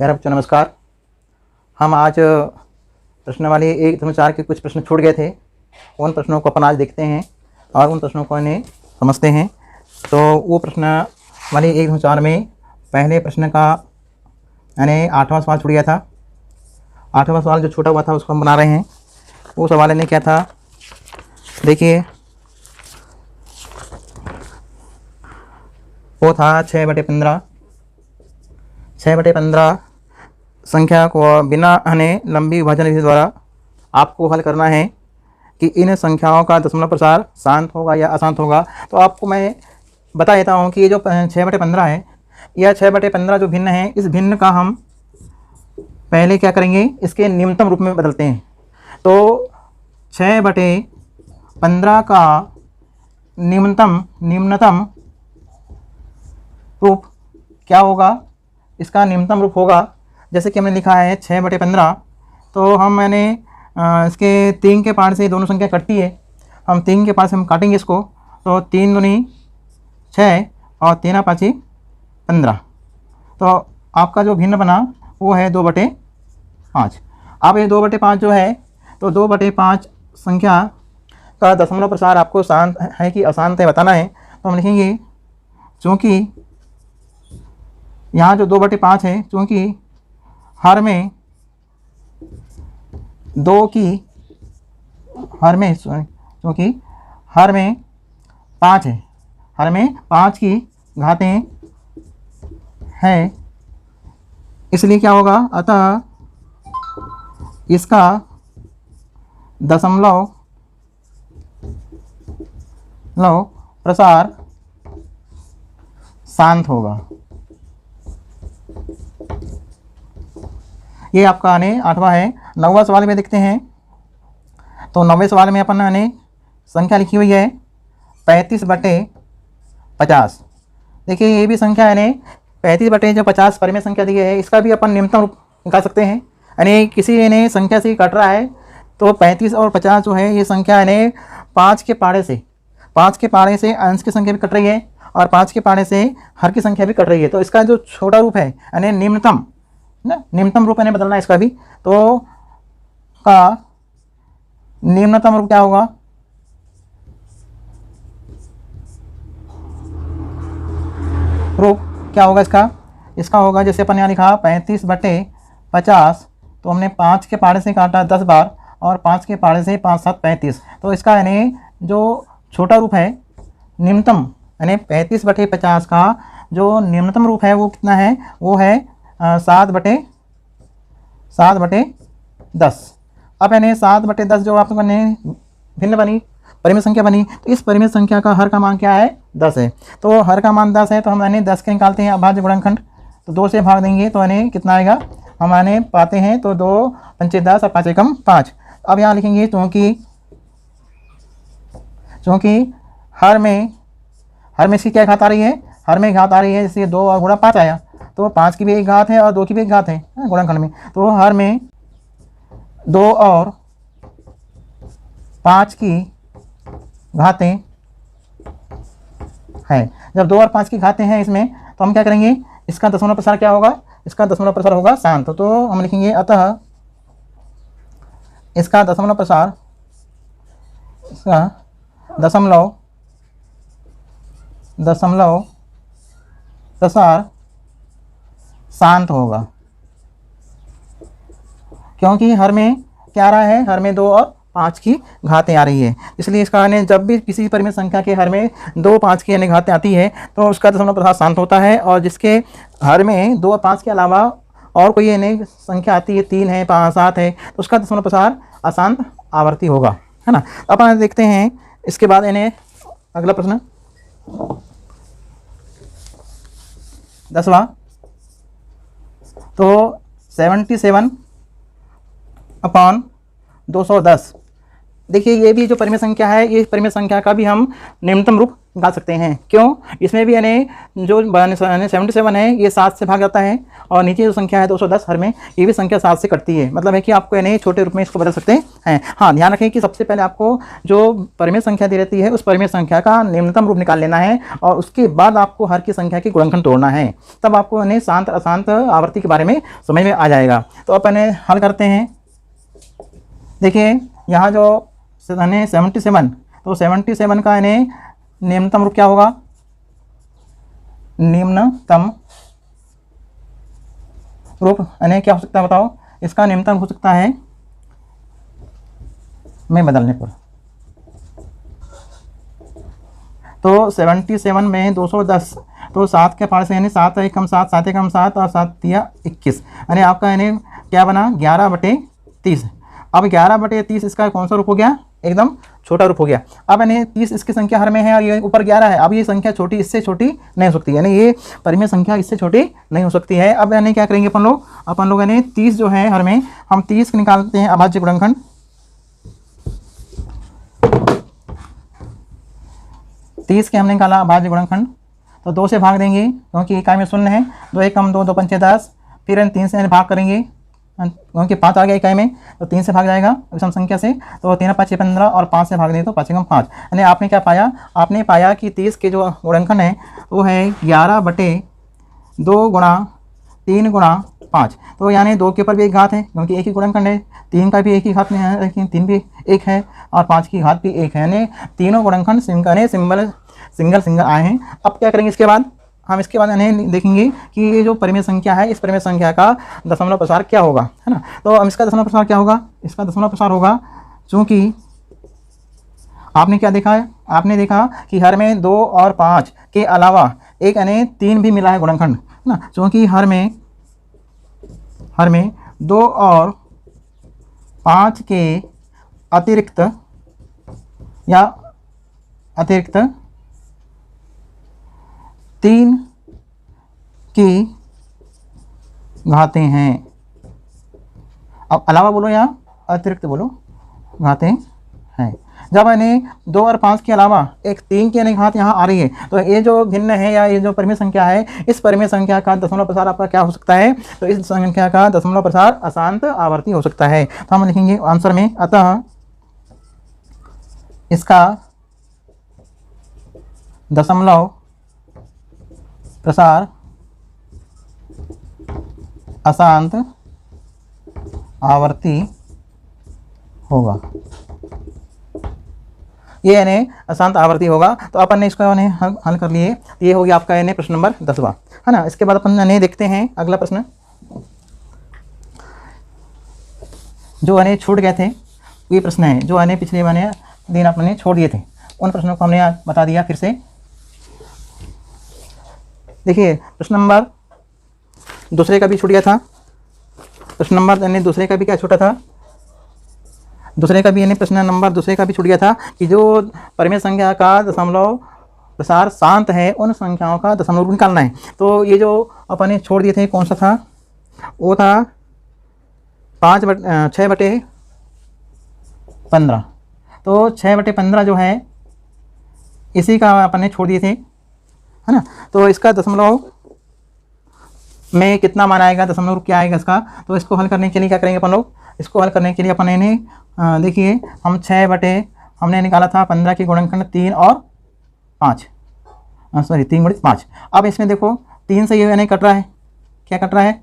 प्यारे बच्चों नमस्कार। हम आज प्रश्नावली 1-4 के कुछ प्रश्न छूट गए थे, उन प्रश्नों को अपन आज देखते हैं और उन प्रश्नों को इन्हें समझते हैं। तो वो प्रश्नावली 1-4 में पहले प्रश्न का यानी 8वां सवाल छूट गया था। 8वां सवाल जो छूटा हुआ था उसको हम बना रहे हैं। वो सवाल इन्हें क्या था, देखिए वो था 6/15। 6/15 संख्या को बिना लंबी विभाजन विधि द्वारा आपको हल करना है कि इन संख्याओं का दशमलव प्रसार शांत होगा या अशांत होगा। तो आपको मैं बता देता हूँ कि ये जो 6/15 है, यह 6/15 जो भिन्न है, इस भिन्न का हम पहले क्या करेंगे, इसके न्यूनतम रूप में बदलते हैं। तो 6/15 का न्यूनतम रूप क्या होगा, इसका न्यूनतम रूप होगा जैसे कि हमने लिखा है 6/15। तो मैंने इसके 3 के पार से दोनों संख्या कटती है, हम 3 के पार से हम काटेंगे इसको। तो 3 दूनी 6 और 3 5 15। तो आपका जो भिन्न बना वो है 2/5। अब ये 2/5 जो है, तो 2/5 संख्या का दशमलव प्रसार आपको शांत है कि अशांत है बताना है। तो हम लिखेंगे चूँकि यहाँ जो 2/5 है, चूँकि हर में 2 की क्योंकि हर में 5 है, हर में 5 की घातें हैं, इसलिए क्या होगा, अतः इसका दशमलव प्रसार शांत होगा। ये आपका 8वां है। 9वां सवाल में देखते हैं। तो 9वें सवाल में अपन ने संख्या लिखी हुई है 35/50। देखिए ये भी संख्या है 35/50 परिमेय संख्या दी है, इसका भी अपन न्यूनतम रूप निकाल सकते हैं। यानी किसी संख्या से कट रहा है, तो 35 और 50 जो है ये संख्या 5 के पारे से अंश की संख्या भी कट रही है और 5 के पारे से हर की संख्या भी कट रही है। तो इसका जो छोटा रूप है यानी न्यूनतम रूप बदलना है इसका भी। तो का न्यूनतम रूप क्या होगा, इसका होगा जैसे अपन यहाँ लिखा 35/50। तो हमने 5 के पारे से काटा 10 बार और 5 के पारे से 5 7 35। तो इसका जो छोटा रूप है न्यूनतम 35/50 का जो न्यूनतम रूप है वो कितना है, वो है 7/10। अब 7/10 जो आपको भिन्न बनी परिमेय संख्या बनी, तो इस परिमेय संख्या का हर का मान क्या है, 10 है। तो हर का मान 10 है, तो हम 10 के निकालते हैं अभाज्य गुणनखंड। तो 2 से भाग देंगे तो कितना आएगा, हम पाते हैं तो 2 पंचे 10 और 5 एकम 5। अब यहाँ लिखेंगे चूँकि हर में इसकी क्या घात आ रही है, हर में घात आ रही है, जैसे 2 और गुणा 5 आया, तो 5 की भी एक घात है और 2 की भी एक घात है गुणनखंड में। तो हर में 2 और 5 की घातें हैं। जब 2 और 5 की घातें हैं इसमें, तो हम क्या करेंगे, इसका दशमलव प्रसार क्या होगा, इसका दशमलव प्रसार होगा शांत। तो हम लिखेंगे अतः इसका दशमलव प्रसार शांत होगा, क्योंकि हर में क्या आ रहा है, हर में 2 और 5 की घातें आ रही है। इसलिए इसका जब भी किसी परिमेय संख्या के हर में 2 5 की घातें आती है तो उसका दशमलव प्रसार शांत होता है। और जिसके हर में 2 और 5 के अलावा और कोई संख्या आती है, 3 है, 5 7 है, तो उसका दशमलव प्रसार अशांत आवर्ती होगा, है ना। अपन देखते हैं इसके बाद अगला प्रश्न 10वां। तो 77/210। देखिए ये भी जो परिमेय संख्या है, ये परिमेय संख्या का भी हम न्यूनतम रूप निकाल सकते हैं। क्यों? इसमें भी यानी जो 77 है ये 7 से भाग जाता है, और नीचे जो संख्या है 210 हर में, ये भी संख्या 7 से कटती है। मतलब है कि आपको यानी छोटे रूप में इसको बदल सकते हैं। हाँ, ध्यान रखें कि सबसे पहले आपको जो परिमेय संख्या दी रहती है उस परिमेय संख्या का निम्नतम रूप निकाल लेना है, और उसके बाद आपको हर की संख्या की गुणनखंड तोड़ना है। तब आपको यानी शांत अशांत आवर्ती के बारे में समझ में आ जाएगा। तो अपन हल करते हैं। देखिए यहाँ जो 77, तो 77 का यानी निम्नतम रूप क्या होगा? निम्नतम रूप यानी क्या हो सकता है बताओ? इसका निम्नतम हो सकता है में बदलने पर, तो 77 में 210, तो 7 के पार से यानी 7 1 कम 7, 7 1 कम 7 और 7 3 21, यानी आपका यानी क्या बना? 11/30। अब 11/30 इसका कौन सा रूप हो गया? एकदम छोटा रूप हो गया। अब यानी 30 इसकी संख्या हर में है और ये ऊपर 11 है। अब ये संख्या छोटी इससे छोटी नहीं हो सकती, यानी ये परिमेय संख्या इससे छोटी नहीं हो सकती है। अब यानी क्या करेंगे अपन लोग यानी 30 जो है हर में, हम 30 निकालते हैं अभाज्य गुणनखंड। 30 के हमने निकाला अभाज्य गुणनखंड, तो 2 से भाग देंगे क्योंकि इकाई में शून्य है। 2 1 कम 2, 2 5 10, फिर 3 से भाग करेंगे क्योंकि 5 आ गया इकाई में, तो 3 से भाग जाएगा विषम संख्या से। तो 3 5 15 और 5 से भाग दें तो 5 1 5, यानी आपने क्या पाया? आपने पाया कि 30 के जो गुणनखंड है वो है 11/2 गुणा 3 गुणा 5। तो यानी 2 के ऊपर भी एक घात है क्योंकि एक ही गुणनखंड है। 3 का भी एक ही घात में है, लेकिन 3 भी एक है और 5 की घात भी एक है, यानी तीनों गुणनखंड सिंगल आए हैं। अब क्या करेंगे इसके बाद? हम इसके बाद यानी देखेंगे कि ये जो परिमेय संख्या है इस परिमेय संख्या का दशमलव प्रसार क्या होगा, है ना। तो हम इसका दशमलव प्रसार क्या होगा? इसका दशमलव प्रसार होगा, चूँकि आपने क्या देखा है? आपने देखा कि हर में 2 और 5 के अलावा एक यानी 3 भी मिला है गुणनखंड, है ना। चूँकि हर में 2 और 5 के अतिरिक्त 3 की घातें हैं। अब अलावा बोलो या अतिरिक्त बोलो? घातें हैं। जब यानी 2 और 5 के अलावा एक 3 की यानी घात यहाँ आ रही है, तो ये जो भिन्न है या ये जो परिमेय संख्या है, इस परिमेय संख्या का दशमलव प्रसार आपका क्या हो सकता है? तो इस संख्या का दशमलव प्रसार अशांत आवर्ती हो सकता है। तो हम लिखेंगे आंसर में, अतः इसका दशमलव प्रसार अशांत आवर्ती होगा। ये यानी अशांत आवर्ती होगा। तो अपन ने इसको हल कर लिए। ये हो गया आपका यानी प्रश्न नंबर 10वां, है ना। इसके बाद अपन यानी देखते हैं अगला प्रश्न जो यानी छूट गए थे। ये प्रश्न है जो यानी पिछले वाले दिन आपने छोड़ दिए थे, उन प्रश्नों को हमने आज बता दिया फिर से। देखिए प्रश्न नंबर दूसरे का भी छूट गया था। प्रश्न नंबर यानी दूसरे का भी क्या छूटा था? दूसरे का भी यानी प्रश्न नंबर दूसरे का भी छूट गया था कि जो परिमेय संख्या का दशमलव प्रसार शांत है उन संख्याओं का दशमलव निकालना है। तो ये जो अपन छोड़ दिए थे कौन सा था? वो था 6/15। तो 6/15 जो है इसी का अपन ने छोड़ दिए थे, है ना। तो इसका दशमलव में कितना मान आएगा? दशमलव क्या आएगा इसका? तो इसको हल करने के लिए क्या करेंगे अपन लोग? इसको हल करने के लिए अपन ने देखिए हम हमने निकाला था 15 के गुणनखंड 3 और 5, सॉरी 3 × 5। अब इसमें देखो 3 से ये यानी कट रहा है, क्या कट रहा है?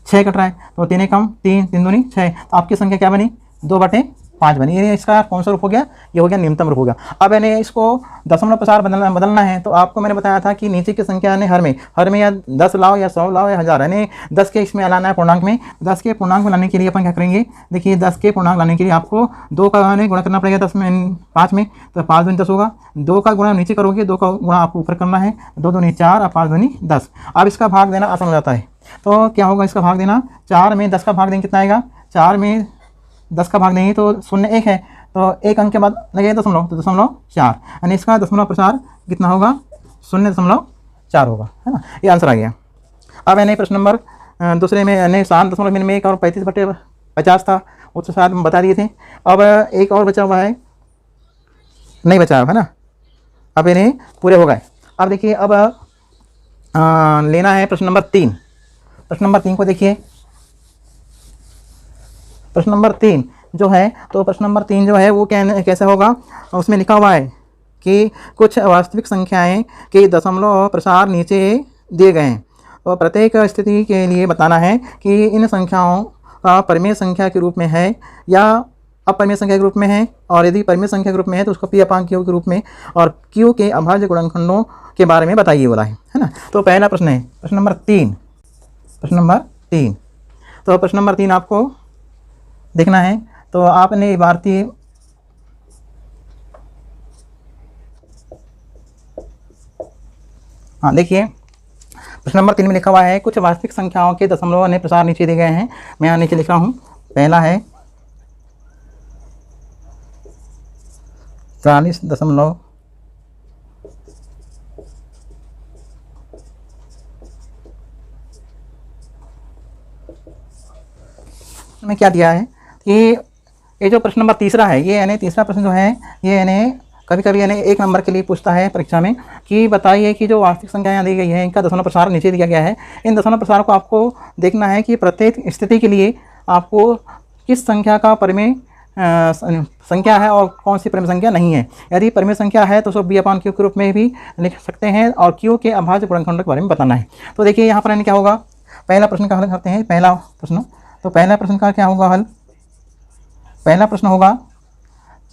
6 कट रहा है। तो 3 कम 3, 3 दूनी 6, तो आपकी संख्या क्या बनी? 2/5 बनी। ये इसका कौन सा रूप हो गया? ये हो गया निम्नतम रूप हो गया। अब यानी इसको दशमलव प्रसार बदलना है। तो आपको मैंने बताया था कि नीचे की संख्या यानी हर में या 10 लाओ या 100 लाओ या 1000, यानी 10 के इसमें लाना है पूर्णांक में। 10 के पूर्णांक में लाने के लिए अपन क्या करेंगे? देखिए 10 के पूर्णांक लाने के लिए आपको 2 का गुणा करना पड़ेगा 10 में 5 में, तो 5 दूनी 10 होगा। 2 का गुणा नीचे करोगे, 2 का गुणा आपको ऊपर करना है। 2 दूनी 4 और 5 दूनी 10। अब इसका भाग देना आसान हो जाता है। तो क्या होगा इसका भाग देना? 4 में 10 का भाग देंगे कितना आएगा? 4 में 10 का भाग देंगे तो 0 1 है, तो एक अंक के बाद लगेगा दशमलव, तो 0.4, यानी इसका दशमलव प्रसार कितना होगा? 0.4 होगा, है ना। ये आंसर आ गया। अब यानी प्रश्न नंबर दूसरे में यानी 7.1 और 35/50 था, वो तो शायद बता दिए थे। अब एक और बचा हुआ है, नहीं बचा है ना। अब इन्हें पूरे हो गए। अब देखिए, अब लेना है प्रश्न नंबर 3। प्रश्न नंबर 3 को देखिए। प्रश्न नंबर 3 जो है, तो प्रश्न नंबर 3 जो है वो कैसे होगा, उसमें लिखा हुआ है कि कुछ वास्तविक संख्याएं के दशमलव प्रसार नीचे दिए गए हैं। तो प्रत्येक स्थिति के लिए बताना है कि इन संख्याओं का परिमेय संख्या के रूप में है या अपरिमेय संख्या के रूप में है, और यदि परिमेय संख्या के रूप में है तो उसको पी अपान क्यू के रूप में, और क्यू के अभाज्य गुणनखंडों के बारे में बताइए बोला है ना। तो पहला प्रश्न है प्रश्न नंबर 3। प्रश्न नंबर 3, तो प्रश्न नंबर 3 आपको देखना है। तो आपने भारतीय हाँ देखिए, प्रश्न नंबर 3 में लिखा हुआ है कुछ वास्तविक संख्याओं के दशमलव ने प्रसार नीचे दिए गए हैं। मैं यहाँ नीचे लिख रहा हूँ। पहला है 40 में क्या दिया है कि ये जो प्रश्न नंबर तीसरा है, ये यानी तीसरा प्रश्न जो है, ये यानी कभी कभी यानी 1 नंबर के लिए पूछता है परीक्षा में कि बताइए कि जो वास्तविक संख्याएं दी गई है इनका दशमलव प्रसार नीचे दिया गया है। इन दशमलव प्रसार को आपको देखना है कि प्रत्येक स्थिति के लिए आपको किस संख्या का परिमेय संख्या है और कौन सी परिमेय संख्या नहीं है। यदि परिमेय संख्या है तो उसको बी अपान क्यू के रूप में भी लिख सकते हैं, और क्यू के अभाज्य गुणनखंड के बारे में बताना है। तो देखिए यहाँ पर यानी क्या होगा, पहला प्रश्न का हल करते हैं। पहला प्रश्न, तो पहला प्रश्न का क्या होगा हल। पहला प्रश्न होगा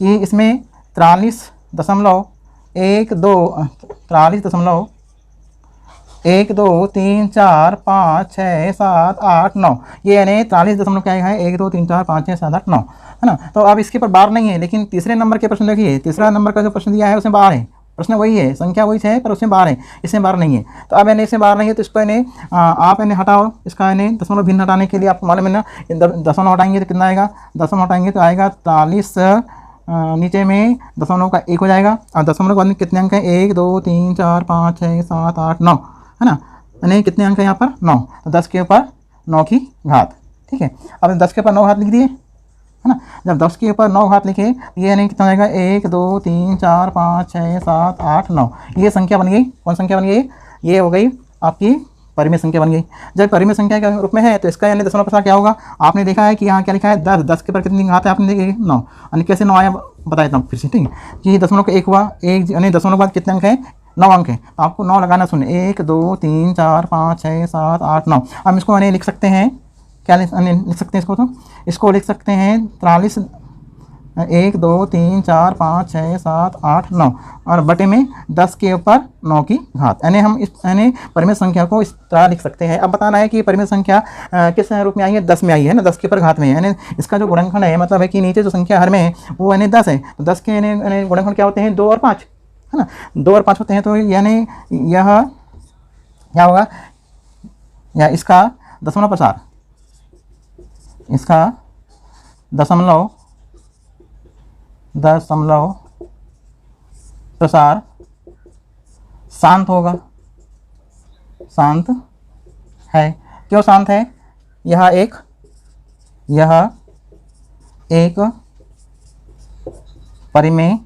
कि इसमें 43.123456789, ये यानी 43 क्या है 1 2 3 4 5 6 7 8 9 है ना। तो अब इसके ऊपर बार नहीं है, लेकिन तीसरे नंबर के प्रश्न देखिए, तीसरा नंबर का जो प्रश्न दिया है उसमें बार है। प्रश्न वही है, संख्या वही है, पर उसमें बार है, इसमें बार नहीं है। तो अब यानी इसमें बार नहीं है तो इसको यानी आप यानी हटाओ, इसका यानी दशमलव भिन्न हटाने के लिए आपको मालूम है ना, दशमलव हटाएंगे तो कितना आएगा, दशमलव हटाएंगे तो आएगा 43, नीचे में दशमलव का 1 हो जाएगा, और दशमलव के बाद में कितने अंक हैं 1 2 3 4 5 6 7 8 9 है ना, यानी कितने अंक है यहाँ पर 9। तो 10 के ऊपर 9 की घात, ठीक है। अब 10 के ऊपर 9 घात लिख दिए है ना। जब 10 के ऊपर 9 घात लिखे, ये यानी कितना हो जाएगा 1 2 3 4 5 6 7 8 9, ये संख्या बन गई। कौन संख्या बन गई, ये हो गई आपकी परिमेय संख्या बन गई। जब परिमेय संख्या के रूप में है तो इसका यानी दशमलव प्रसार क्या होगा, आपने देखा है कि यहाँ क्या लिखा है 10, 10 के ऊपर कितनी घात है आपने देखी 9, यानी कैसे 9 आया बता देता हूँ फिर से, ठीक है। कि दशमलव का 1 हुआ, 1 यानी दशमलव के बाद कितने अंक है 9 अंक है, तो आपको 9 लगाना सुन, 1 2 3 4 5 6 7 8 9। हम इसको यानी लिख सकते हैं, क्या लिख सकते हैं इसको, तो इसको लिख सकते हैं 43 1 2 3 4 5 6 7 8 9 और बटे में 10 के ऊपर 9 की घात, यानी हम इस यानी परिमेय संख्या को इस तरह लिख सकते हैं। अब बताना है कि परिमेय संख्या किस रूप में आई है, 10 में आई है ना, 10 के ऊपर घात में है, यानी इसका जो गुणनखंड है मतलब है कि नीचे जो संख्या हर में है वो यानी 10 है, तो 10 के यानी गुणनखंड क्या होते हैं 2 और 5 है ना, 2 और 5 होते हैं। तो यानी यह क्या होगा, या इसका दशमलव प्रसार, इसका दशमलव प्रसार शांत होगा, शांत है। क्यों शांत है, यह एक परिमेय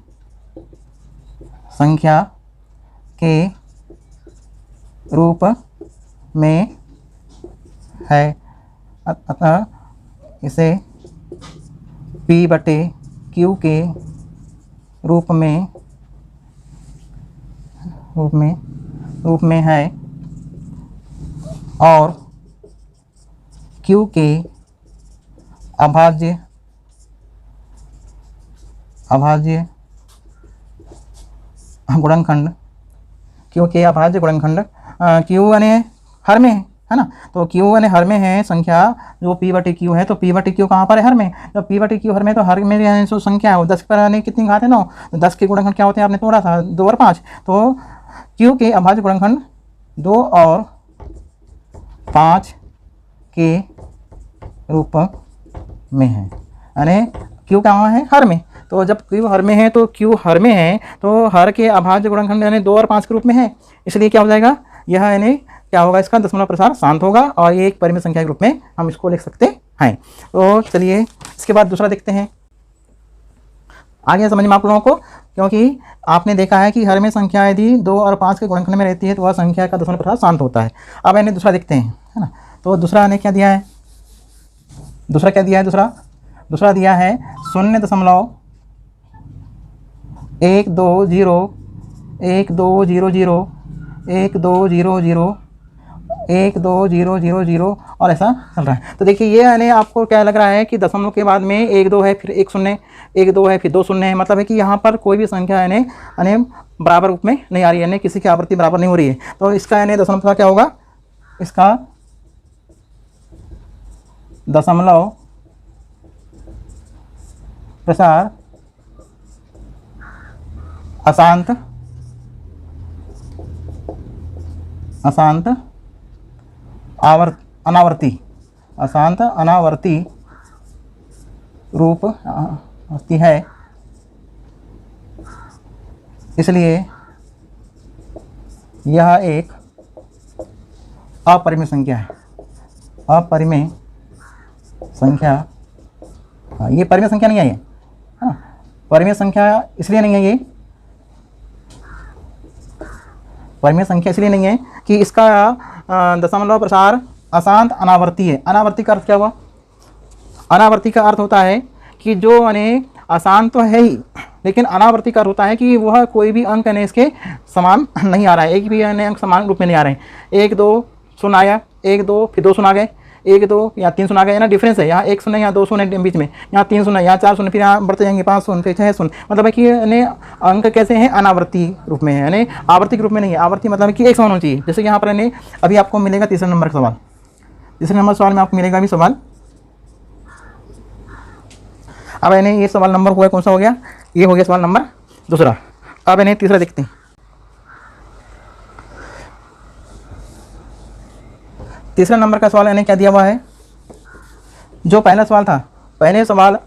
संख्या के रूप में है, अतः इसे P/Q के रूप में है, और Q के अभाज्य गुणनखंड, Q के अभाज्य गुणनखंड, Q यानी हर में है ना, तो Q यानी हर में है संख्या जो P/Q है, तो P/Q कहाँ पर है, हर में। जब P/Q हर में, तो हर में यानी जो संख्या है वो 10 पर यानी कितनी घात है 9, तो 10 के गुणनखंड क्या होते हैं आपने तोड़ा था 2 और 5, तो Q के अभाज्य गुणनखंड 2 और 5 के रूप में है, यानी Q कहाँ है, हर में। तो जब Q हर में है तो Q हर में है तो हर के अभाज्य गुणनखंड यानी 2 और 5 के रूप में है, इसलिए क्या हो जाएगा, यह यानी क्या होगा, इसका दशमलव प्रसार शांत होगा, और ये एक परिमेय संख्या के रूप में हम इसको लिख सकते हैं। तो चलिए इसके बाद दूसरा देखते हैं, आगे समझ में आप लोगों को। क्योंकि आपने देखा है कि हर में संख्या यदि 2 और 5 के गुणनखंड में रहती है तो वह संख्या का दशमलव प्रसार शांत होता है। अब इन्हें दूसरा देखते हैं, है ना। तो दूसरा ने क्या दिया है, दूसरा क्या दिया है, दूसरा दिया है 0.1200 1200 1200 और ऐसा चल रहा है। तो देखिए ये यानी आपको क्या लग रहा है कि दशमलव के बाद में 1 2 है, फिर 1 0, 1 2 है, फिर 2 0 है। मतलब है कि यहाँ पर कोई भी संख्या यानी बराबर रूप में नहीं आ रही है, यानी किसी की आवृत्ति बराबर नहीं हो रही है। तो इसका यानी दशमलव प्रसार क्या होगा, इसका दशमलव प्रसार अशांत अनावर्ती रूप है, इसलिए यह एक अपरिमेय संख्या है। अपरिमेय संख्या, ये परिमेय संख्या नहीं है, ये परिमेय संख्या इसलिए नहीं है, ये परिमेय संख्या इसलिए नहीं है कि इसका दशमलव प्रसार अशांत अनावर्ती है। अनावर्ती का अर्थ क्या हुआ, अनावर्ती का अर्थ होता है कि जो यानी अशांत तो है ही, लेकिन अनावर्ती का अर्थ होता है कि वह कोई भी अंक यानी इसके समान नहीं आ रहा है, एक भी यानी अंक समान रूप में नहीं आ रहे हैं। 1 2 शून्य आया, 1 2 फिर 2 शून्य आ गए, 1 2 या 3 शून्य आ गए ना, डिफरेंस है। यहाँ 1 शून्य, यहाँ 2 शून्य बीच में, यहाँ 3 शून्य, यहाँ 4 शून्य, फिर यहाँ बढ़ते जाएंगे 5 शून्य, फिर 6 शून्य। मतलब है कि यानी अंक कैसे हैं, अनावर्ती रूप में है, यानी आवर्ती रूप में नहीं है। आवर्ती मतलब है कि एक समान होना चाहिए। जैसे कि यहाँ पर यानी अभी आपको मिलेगा तीसरे नंबर का सवाल, तीसरे नंबर सवाल में आपको मिलेगा अभी सवाल। अब यानी ये सवाल नंबर हुआ कौन सा हो गया, ये हो गया सवाल नंबर दूसरा। अब यानी तीसरा देखते हैं। तीसरा नंबर का सवाल यानी क्या दिया हुआ है, जो पहला सवाल था, पहले सवाल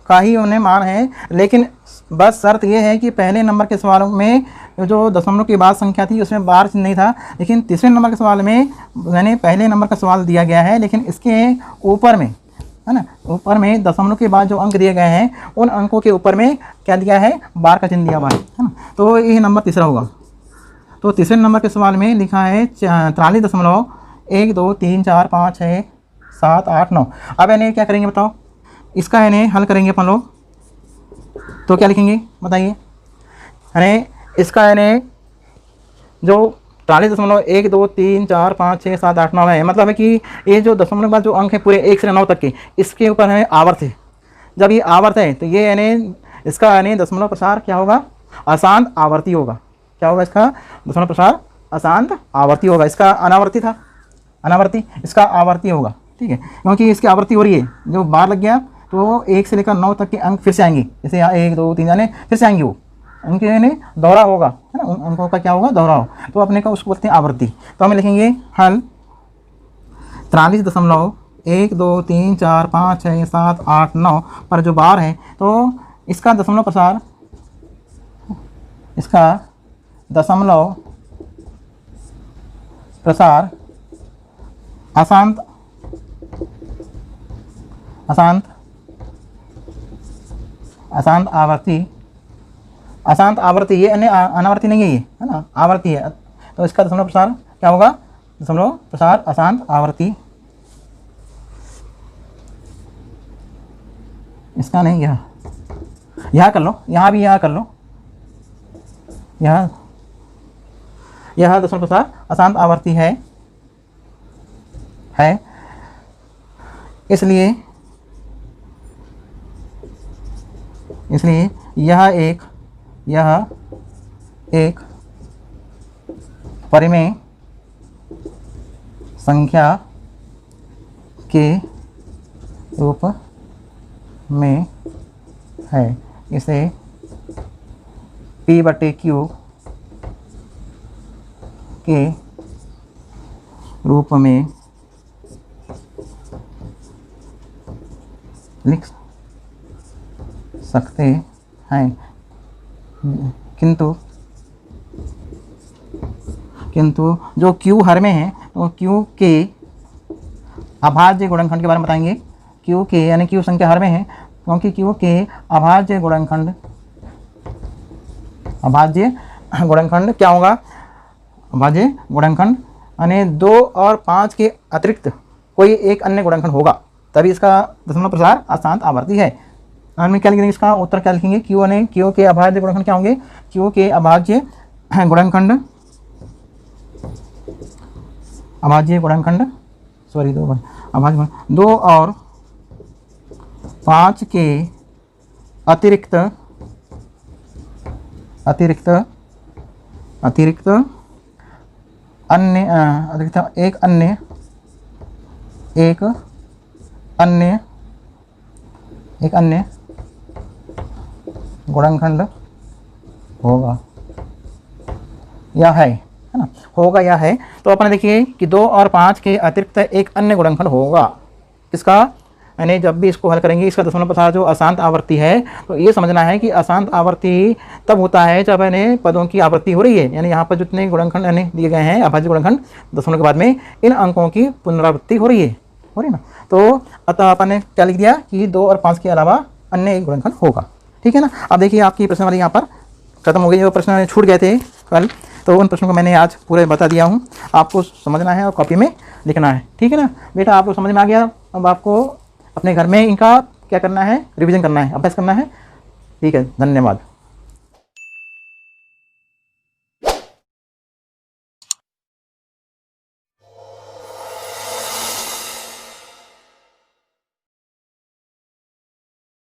का ही उन्हें मान है, लेकिन बस शर्त ये है कि पहले नंबर के सवालों में जो दशमलव की बाद संख्या थी उसमें बार चिन्ह नहीं था, लेकिन तीसरे नंबर के सवाल में यानी पहले नंबर का सवाल दिया गया है, लेकिन इसके ऊपर में, है ना, ऊपर में दशमलव के बाद जो अंक दिए गए हैं उन अंकों के ऊपर में क्या दिया है, बार का चिन्ह दिया हुआ है ना। तो ये नंबर तीसरा होगा। तो तीसरे नंबर के सवाल में लिखा है 43.1 2 3 4 5 6 7 8 9। अब यानी क्या करेंगे बताओ, इसका यानी हल करेंगे अपन लोग, तो क्या लिखेंगे बताइए। यानी इसका यानी जो 43.1 2 3 4 5 6 7 8 9 है, मतलब है कि ये जो दशमलव के बाद जो अंक है पूरे 1 से 9 तक के, इसके ऊपर है आवर्त है। जब ये आवर्त है तो ये यानी इसका यानी दशमलव प्रसार क्या होगा, अशांत आवर्ती होगा। क्या होगा इसका दशमलव प्रसार अशांत आवर्ती होगा। इसका अनावर्ती था, अनावर्ती, इसका आवर्ती होगा, ठीक है, क्योंकि इसकी आवृत्ति हो रही है। जो बार लग गया तो 1 से लेकर 9 तक के अंक फिर से आएंगे, जैसे यहाँ 1 2 3 यानी फिर से आएंगे, वो उनके यानी दोहरा होगा, है ना, उन अंकों का क्या होगा, दोहरा हो, तो अपने का उसको बोलते हैं आवृत्ति। तो हमें लिखेंगे हल 43.1 2 3 4 5 6 7 8 9 पर जो बार है, तो इसका दशमलव प्रसार, इसका दशमलव प्रसार अशांत आवर्ती, अशांत आवर्ती, ये अनावर्ती नहीं है, ये है ना, आवर्ती है। तो इसका दशमलव प्रसार क्या होगा, दशमलव प्रसार अशांत आवर्ती। इसका नहीं, यहाँ कर लो, यहाँ भी यहाँ कर लो, यह दशमलव प्रसार अशांत आवर्ती है, इसलिए यह एक परिमेय संख्या के रूप में है। इसे P/Q के रूप में लिख सकते हैं, किंतु जो Q हर में है तो Q के अभाज्य गुणनखंड के बारे में बताएंगे। Q के यानी Q संख्या हर में है, क्योंकि Q के अभाज्य गुणनखंड अभाज्य गुणनखंड क्या होगा? अभाज्य गुणनखंड यानी 2 और 5 के अतिरिक्त कोई एक अन्य गुणनखंड होगा, तभी इसका दशमलव प्रसार अशांत आवर्ती है। हम क्या लिखेंगे? इसका उत्तर क्या लिखेंगे? क्यू ने क्यू के अभाज्य गुणनखंड क्या होंगे? क्यू के अभाज्य गुणनखंड, अभाज्य गुणनखंड सॉरी 2 अभाज्य 2 और 5 के अतिरिक्त एक अन्य गुणनखंड होगा या है ना? होगा या है। तो अपने देखिए कि 2 और 5 के अतिरिक्त एक अन्य गुणनखंड होगा। किसका? यानी जब भी इसको हल करेंगे इसका दशमलव प्रसार जो अशांत आवर्ती है, तो ये समझना है कि अशांत आवर्ती तब होता है जब यानी पदों की आवृत्ति हो रही है, यानी यहाँ पर जितने गुणनखंड यानी दिए गए हैं अभाज्य गुणनखंड दशमलव के बाद में इन अंकों की पुनरावृत्ति हो रही ना। तो अतः अपन ने क्या लिख दिया कि 2 और 5 के अलावा अन्य एक गुणनखंड होगा। ठीक है ना। अब देखिए आपकी प्रश्न वाली यहाँ पर खत्म हो गई। जो प्रश्न छूट गए थे कल, तो उन प्रश्नों को मैंने आज पूरे बता दिया हूँ। आपको समझना है और कॉपी में लिखना है। ठीक है ना बेटा, आपको समझ में आ गया। अब आपको अपने घर में इनका क्या करना है? रिवीजन करना है, अभ्यास करना है। ठीक है, धन्यवाद।